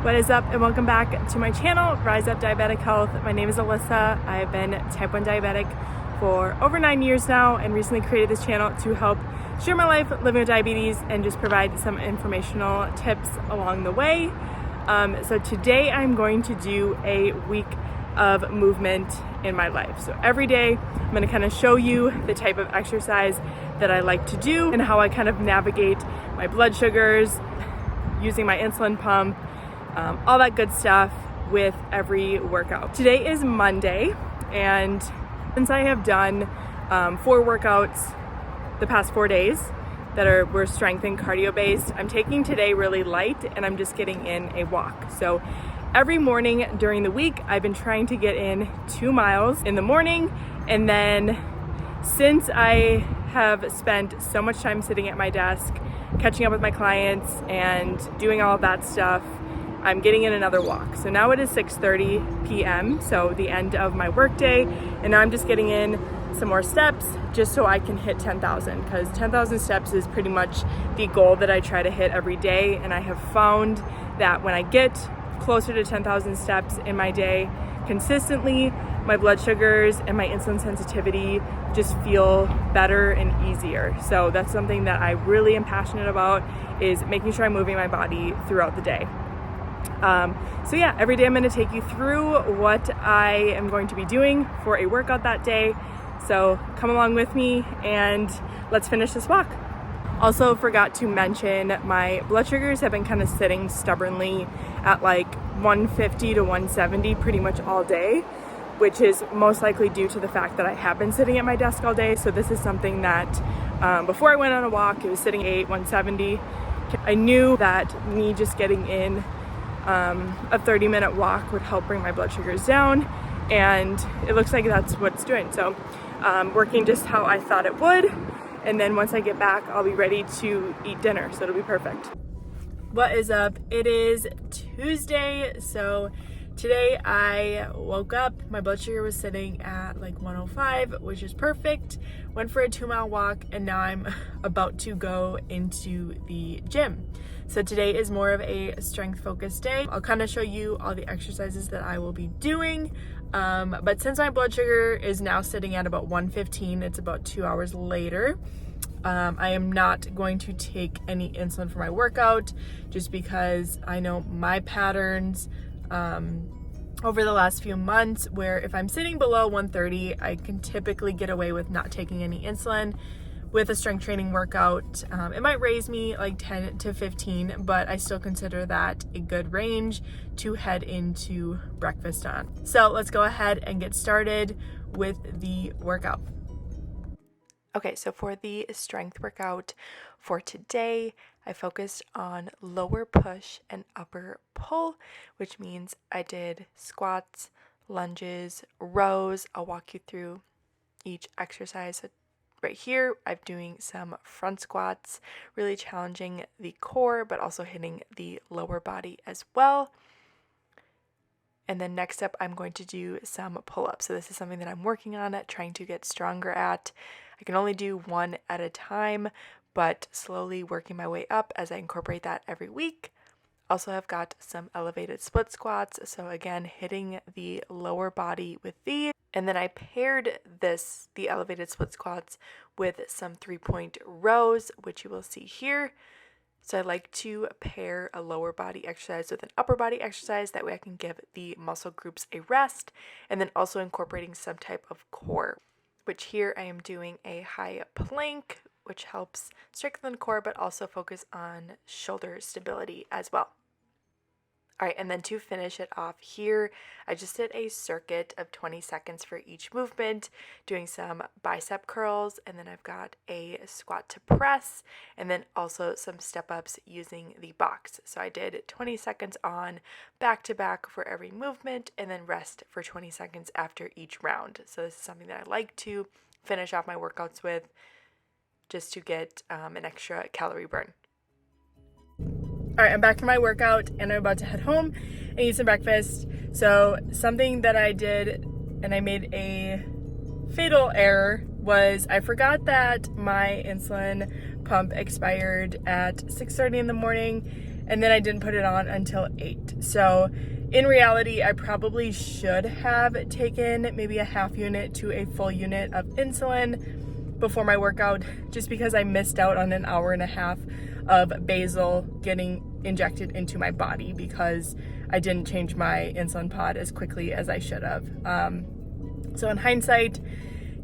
What is up, and welcome back to my channel, Rise Up Diabetic Health. My name is Alyssa. I have been type 1 diabetic for over 9 years now and recently created this channel to help share my life living with diabetes and just provide some informational tips along the way. So today I'm going to do a week of movement in my life. So every day I'm going to kind of show you the type of exercise that I like to do and how I kind of navigate my blood sugars, using my insulin pump, all that good stuff with every workout. Today is Monday, and since I have done 4 workouts the past 4 days that were strength and cardio based, I'm taking today really light and I'm just getting in a walk. So every morning during the week, I've been trying to get in 2 miles in the morning, and then since I have spent so much time sitting at my desk, catching up with my clients and doing all of that stuff, I'm getting in another walk. So now it is 6:30 p.m., so the end of my workday, and now I'm just getting in some more steps just so I can hit 10,000, because 10,000 steps is pretty much the goal that I try to hit every day. And I have found that when I get closer to 10,000 steps in my day consistently, my blood sugars and my insulin sensitivity just feel better and easier. So that's something that I really am passionate about, is making sure I'm moving my body throughout the day. So yeah, every day I'm going to take you through what I am going to be doing for a workout that day. So come along with me and let's finish this walk. Also forgot to mention, my blood sugars have been kind of sitting stubbornly at like 150 to 170 pretty much all day, which is most likely due to the fact that I have been sitting at my desk all day. So this is something that before I went on a walk, it was sitting at 170. I knew that me just getting in a 30-minute walk would help bring my blood sugars down, and it looks like that's what it's doing. So working just how I thought it would, and then once I get back, I'll be ready to eat dinner, so it'll be perfect. What is up? It is Tuesday, so today I woke up, my blood sugar was sitting at like 105, which is perfect. Went for a 2-mile walk, and now I'm about to go into the gym. So today is more of a strength focused day. I'll kind of show you all the exercises that I will be doing. But since my blood sugar is now sitting at about 115, it's about 2 hours later. I am not going to take any insulin for my workout, just because I know my patterns over the last few months, where if I'm sitting below 130, I can typically get away with not taking any insulin. With a strength training workout, it might raise me like 10 to 15, but I still consider that a good range to head into breakfast on. So let's go ahead and get started with the workout. Okay, so for the strength workout for today, I focused on lower push and upper pull, which means I did squats, lunges, rows. I'll walk you through each exercise. Right here, I'm doing some front squats, really challenging the core, but also hitting the lower body as well. And then next up, I'm going to do some pull-ups. So this is something that I'm working on trying to get stronger at. I can only do 1 at a time, but slowly working my way up as I incorporate that every week. Also have got some elevated split squats. So again, hitting the lower body with these. And then I paired the elevated split squats with some 3-point rows, which you will see here. So I like to pair a lower body exercise with an upper body exercise. That way I can give the muscle groups a rest, and then also incorporating some type of core, which here I am doing a high plank, which helps strengthen the core, but also focus on shoulder stability as well. All right, and then to finish it off here, I just did a circuit of 20 seconds for each movement, doing some bicep curls, and then I've got a squat to press, and then also some step-ups using the box. So I did 20 seconds on back-to-back for every movement, and then rest for 20 seconds after each round. So this is something that I like to finish off my workouts with, just to get an extra calorie burn. All right, I'm back from my workout and I'm about to head home and eat some breakfast. So something that I did, and I made a fatal error, was I forgot that my insulin pump expired at 6:30 in the morning, and then I didn't put it on until 8. So in reality, I probably should have taken maybe a half unit to a full unit of insulin before my workout, just because I missed out on an hour and a half of basal getting injected into my body because I didn't change my insulin pod as quickly as I should have. So in hindsight,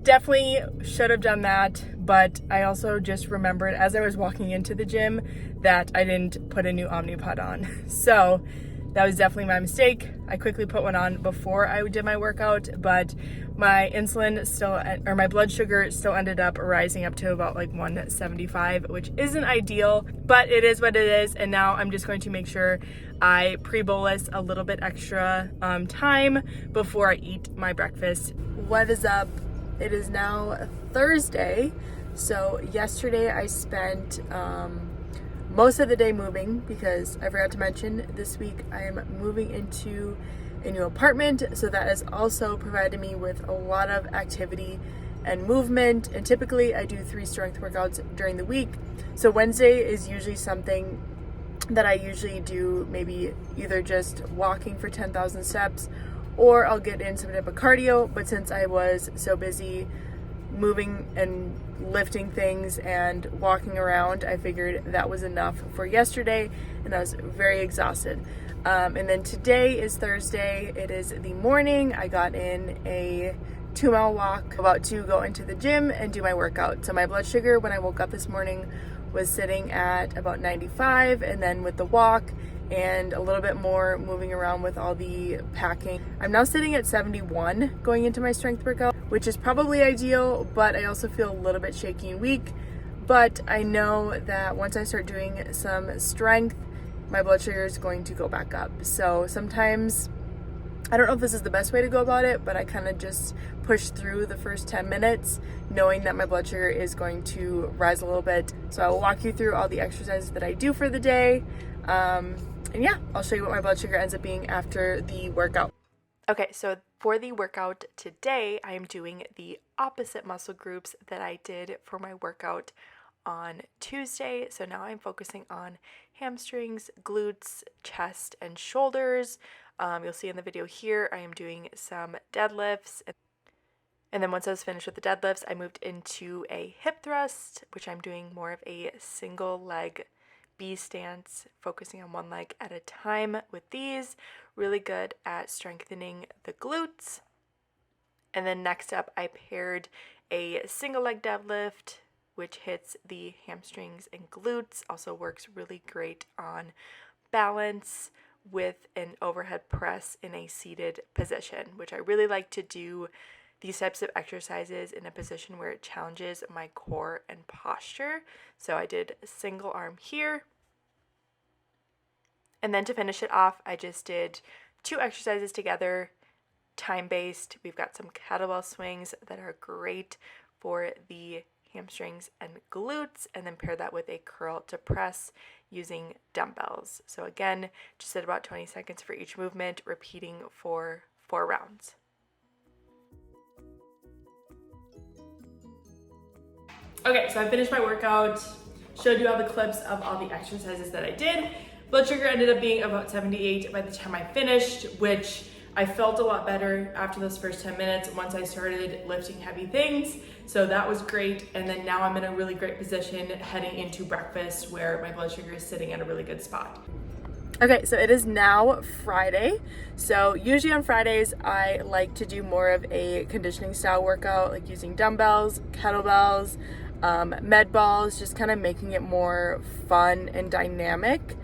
definitely should have done that, but I also just remembered as I was walking into the gym that I didn't put a new Omnipod on. So that was definitely my mistake. I quickly put one on before I did my workout, but my insulin still, or my blood sugar still ended up rising up to about like 175, which isn't ideal, but it is what it is. And now I'm just going to make sure I pre-bolus a little bit extra time before I eat my breakfast. What is up? It is now Thursday. So yesterday I spent most of the day moving, because I forgot to mention this week I am moving into a new apartment, so that has also provided me with a lot of activity and movement. And typically I do 3 strength workouts during the week, so Wednesday is usually something that I usually do, maybe either just walking for 10,000 steps or I'll get in some type of cardio. But since I was so busy moving and lifting things and walking around, I figured that was enough for yesterday, and I was very exhausted. And then today is Thursday. It is the morning. I got in a 2-mile walk, about to go into the gym and do my workout. So my blood sugar when I woke up this morning was sitting at about 95, and then with the walk and a little bit more moving around with all the packing, I'm now sitting at 71 going into my strength workout, which is probably ideal, but I also feel a little bit shaky and weak. But I know that once I start doing some strength, my blood sugar is going to go back up. So sometimes, I don't know if this is the best way to go about it, but I kind of just push through the first 10 minutes knowing that my blood sugar is going to rise a little bit. So I will walk you through all the exercises that I do for the day. And yeah, I'll show you what my blood sugar ends up being after the workout. Okay, so for the workout today, I am doing the opposite muscle groups that I did for my workout on Tuesday. So now I'm focusing on hamstrings, glutes, chest, and shoulders. You'll see in the video here, I am doing some deadlifts. And then once I was finished with the deadlifts, I moved into a hip thrust, which I'm doing more of a single leg B stance, focusing on one leg at a time with these. Really good at strengthening the glutes. And then next up, I paired a single leg deadlift, which hits the hamstrings and glutes. Also works really great on balance, with an overhead press in a seated position, which I really like to do these types of exercises in a position where it challenges my core and posture. So I did a single arm here. And then to finish it off, I just did 2 exercises together, time-based. We've got some kettlebell swings that are great for the hamstrings and glutes, and then pair that with a curl to press using dumbbells. So again, just at about 20 seconds for each movement, repeating for 4 rounds. Okay, so I finished my workout, showed you all the clips of all the exercises that I did. Blood sugar ended up being about 78 by the time I finished, which I felt a lot better after those first 10 minutes once I started lifting heavy things. So that was great. And then now I'm in a really great position heading into breakfast where my blood sugar is sitting at a really good spot. Okay, so it is now Friday. So usually on Fridays, I like to do more of a conditioning style workout, like using dumbbells, kettlebells, med balls, just kind of making it more fun and dynamic.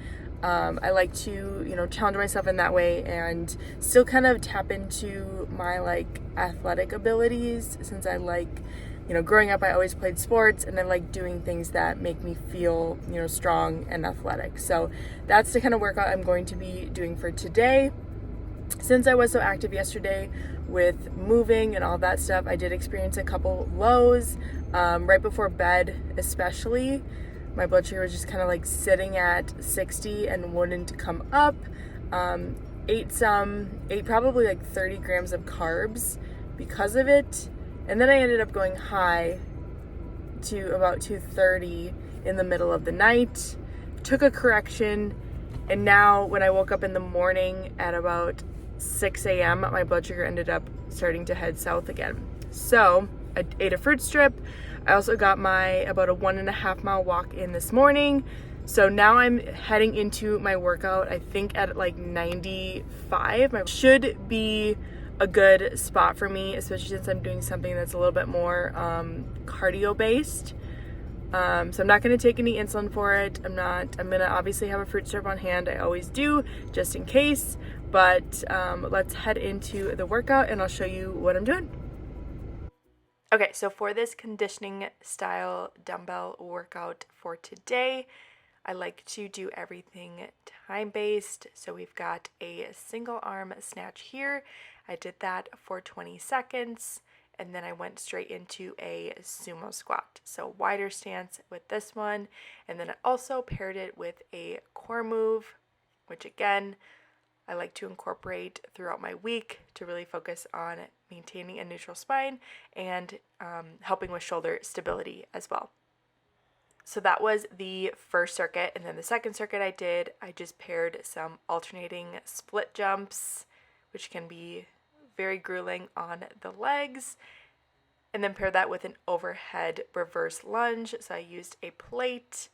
I like to, challenge myself in that way and still kind of tap into my athletic abilities, since I growing up I always played sports, and I like doing things that make me feel, strong and athletic. So that's the kind of workout I'm going to be doing for today. Since I was so active yesterday with moving and all that stuff, I did experience a couple lows, right before bed especially. My blood sugar was just kind of sitting at 60 and wouldn't come up. Ate probably 30 grams of carbs because of it. And then I ended up going high to about 230 in the middle of the night. Took a correction, And now when I woke up in the morning at about 6 a.m., my blood sugar ended up starting to head south again. So I ate a fruit strip. I also got my about a 1.5 mile walk in this morning. So now I'm heading into my workout, I think at like 95. It should be a good spot for me, especially since I'm doing something that's a little bit more cardio based. So I'm not going to take any insulin for it. I'm going to obviously have a fruit strip on hand. I always do, just in case. But let's head into the workout and I'll show you what I'm doing. Okay, so for this conditioning style dumbbell workout for today, I like to do everything time-based. So we've got a single arm snatch here. I did that for 20 seconds. And then I went straight into a sumo squat. So wider stance with this one. And then I also paired it with a core move, which again, I like to incorporate throughout my week to really focus on maintaining a neutral spine and helping with shoulder stability as well. So that was the first circuit. And then the second circuit I just paired some alternating split jumps, which can be very grueling on the legs, and then pair that with an overhead reverse lunge. So I used a plate.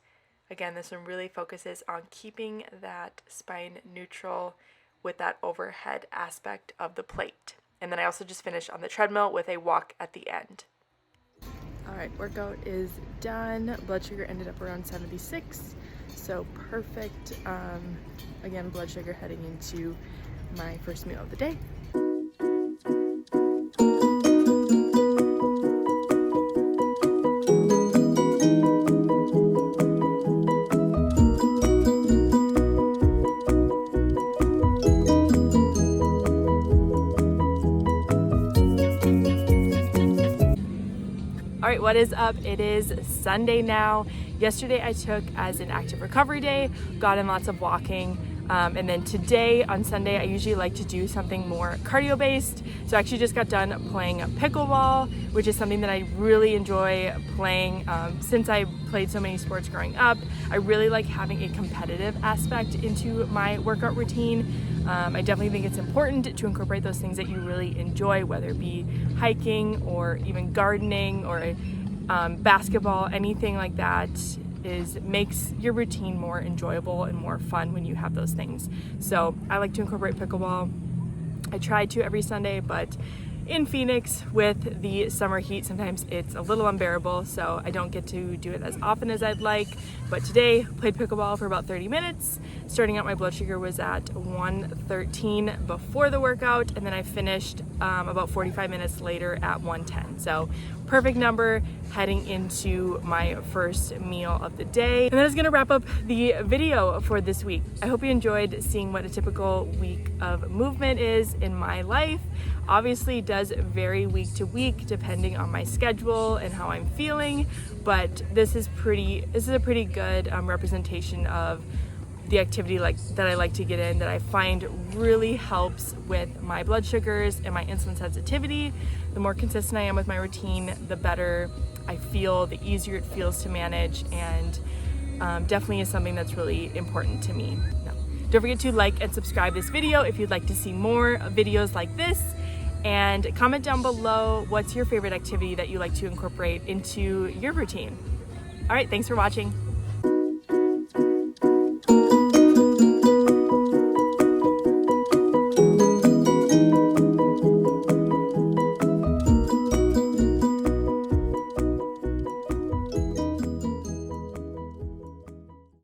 Again, this one really focuses on keeping that spine neutral with that overhead aspect of the plate. And then I also just finished on the treadmill with a walk at the end. All right, workout is done. Blood sugar ended up around 76, so perfect. Again, blood sugar heading into my first meal of the day. All right, what is up? It is Sunday now. Yesterday I took as an active recovery day, got in lots of walking. And then today on Sunday, I usually like to do something more cardio based. So I actually just got done playing pickleball, which is something that I really enjoy playing. Since I played so many sports growing up, I really like having a competitive aspect into my workout routine. I definitely think it's important to incorporate those things that you really enjoy, whether it be hiking or even gardening or basketball, anything like that. Makes your routine more enjoyable and more fun when you have those things. So I like to incorporate pickleball. I try to every Sunday, but in Phoenix with the summer heat, sometimes it's a little unbearable, so I don't get to do it as often as I'd like. But today, played pickleball for about 30 minutes. Starting out, my blood sugar was at 113 before the workout, and then I finished about 45 minutes later at 110. So perfect number heading into my first meal of the day. And that is gonna wrap up the video for this week. I hope you enjoyed seeing what a typical week of movement is in my life. Obviously, it does vary week to week depending on my schedule and how I'm feeling, but this is a pretty good representation of the activity that I like to get in, that I find really helps with my blood sugars and my insulin sensitivity. The more consistent I am with my routine, the better I feel, the easier it feels to manage, and definitely is something that's really important to me. Don't forget to like and subscribe this video if you'd like to see more videos like this, and comment down below what's your favorite activity that you like to incorporate into your routine. All right, thanks for watching.